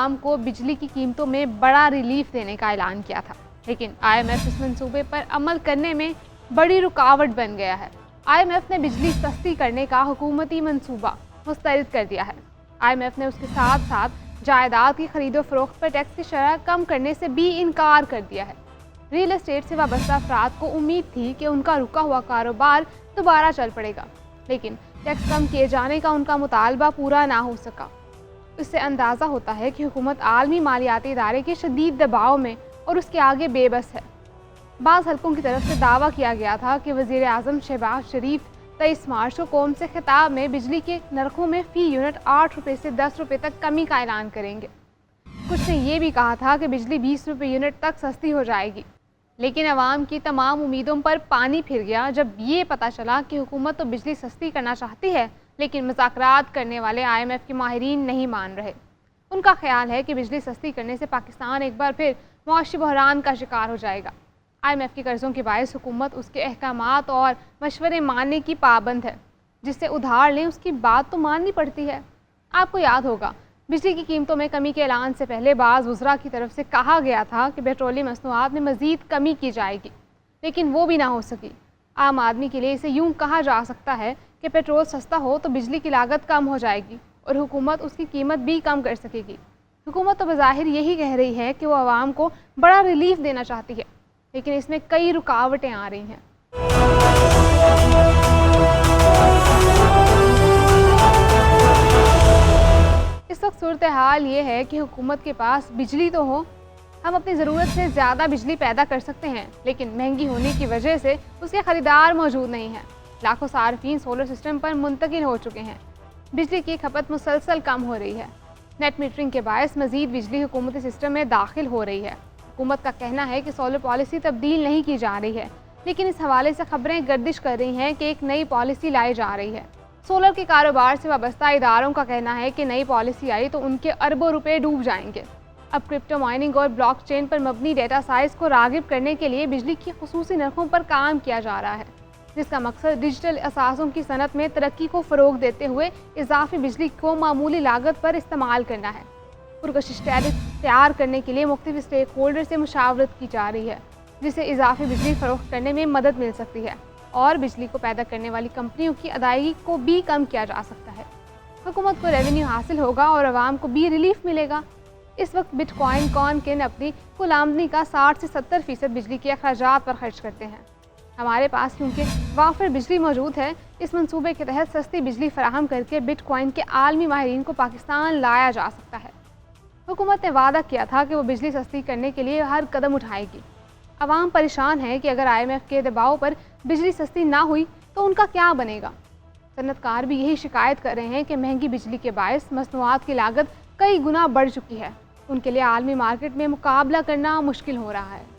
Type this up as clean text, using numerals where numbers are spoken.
आवाम को बिजली की कीमतों में बड़ा रिलीफ देने का ऐलान किया था, लेकिन IMF इस मंसूबे पर अमल करने में बड़ी रुकावट बन गया है। IMF ने बिजली सस्ती करने का हुकूमती मंसूबा मुस्तरद कर दिया है। IMF ने उसके साथ साथ जायदाद की खरीदो फरोख्त पर टैक्स की शरह कम करने से भी इनकार कर दिया है। रियल एस्टेट से वाबस्ता अफराद को उम्मीद थी कि उनका रुका हुआ कारोबार दोबारा चल पड़ेगा, लेकिन टैक्स कम किए जाने का उनका मुतालबा पूरा ना हो सका। इससे अंदाज़ा होता है कि हुकूमत आलमी मालियाती इदारे के शदीद दबाव में और उसके आगे बेबस है। बाज़ हलकों की तरफ से दावा किया गया था कि वज़ीर आज़म शहबाज शरीफ 23 मार्च को कौम से खिताब में बिजली के नरखों में फ़ी यूनिट 8 रुपये से 10 रुपये तक कमी का ऐलान करेंगे। कुछ ने यह भी कहा था कि बिजली 20 रुपये यूनिट तक सस्ती हो जाएगी, लेकिन अवाम की तमाम उम्मीदों पर पानी फिर गया जब ये पता चला कि हुकूमत तो बिजली सस्ती करना चाहती है, लेकिन मुज़ाकरात करने वाले IMF के माहिरीन नहीं मान रहे। उनका ख्याल है कि बिजली सस्ती करने से पाकिस्तान एक बार फिर मुआशी बहरान का शिकार हो जाएगा। IMF के कर्ज़ों के बायस हुकूमत उसके अहकामात और मशवरे मानने की पाबंद है। जिससे उधार लें उसकी बात तो माननी पड़ती है। आपको याद होगा, बिजली की कीमतों में कमी के ऐलान से पहले बाज़ वज़रा की तरफ से कहा गया था कि पेट्रोलियम मसनूआत में मज़ीद कमी की जाएगी, लेकिन वो भी ना हो सकी। आम आदमी के लिए इसे यूँ कहा जा सकता है कि पेट्रोल सस्ता हो तो बिजली की लागत कम हो जाएगी और हुकूमत उसकी कीमत भी कम कर सकेगी। हुकूमत तो बज़ाहिर यही कह रही है कि वो आवाम को बड़ा रिलीफ देना चाहती है, लेकिन इसमें कई रुकावटें आ रही हैं। इस वक्त सूरत हाल ये है कि हुकूमत के पास बिजली तो हो, हम अपनी ज़रूरत से ज़्यादा बिजली पैदा कर सकते हैं, लेकिन महंगी होने की वजह से उसके ख़रीदार मौजूद नहीं हैं। लाखों सार्फिन सोलर सिस्टम पर मुंतकिल हो चुके हैं। बिजली की खपत मुसलसल कम हो रही है। नेट मीटरिंग के बायस मज़ीद बिजली हुकूमती सिस्टम में दाखिल हो रही है। हुकूमत का कहना है कि सोलर पॉलिसी तब्दील नहीं की जा रही है, लेकिन इस हवाले से खबरें गर्दिश कर रही हैं कि एक नई पॉलिसी लाई जा रही है। सोलर के कारोबार से वाबस्ता इदारों का कहना है कि नई पॉलिसी आई तो उनके अरबों रुपए डूब जाएंगे। अब क्रिप्टो माइनिंग और ब्लॉकचेन पर मबनी डेटा साइंस को रागिब करने के लिए बिजली की खुसूसी नरखों पर काम किया जा रहा है, जिसका मकसद डिजिटल असासों की सनत में तरक्की को फ़रोग देते हुए इजाफी बिजली को मामूली लागत पर इस्तेमाल करना है। पुरकशिश टैरिफ तैयार करने के लिए मुख्तलिफ स्टेक होल्डर से मुशावरत की जा रही है, जिससे इजाफी बिजली फ़रोख्त करने में मदद मिल सकती है और बिजली को पैदा करने वाली कंपनियों की अदायगी को भी कम किया जा सकता है। हुकूमत को रेवेन्यू हासिल होगा और आवाम को भी रिलीफ मिलेगा। इस वक्त बिटकॉइन कॉइन अपनी कुल आमदनी का 60 से 70% बिजली के अखराजात पर खर्च करते हैं। हमारे पास क्योंकि वाफिर बिजली मौजूद है, इस मंसूबे के तहत सस्ती बिजली फराहम करके बिटकॉइन के आलमी माहिरीन को पाकिस्तान लाया जा सकता है। हुकूमत ने वादा किया था कि वो बिजली सस्ती करने के लिए हर कदम उठाएगी। अवाम परेशान है कि अगर IMF के दबाव पर बिजली सस्ती ना हुई तो उनका क्या बनेगा। सनतकार भी यही शिकायत कर रहे हैं कि महंगी बिजली के बायस मसनूआत की लागत कई गुना बढ़ चुकी है। उनके लिए आलमी मार्केट में मुकाबला करना मुश्किल हो रहा है।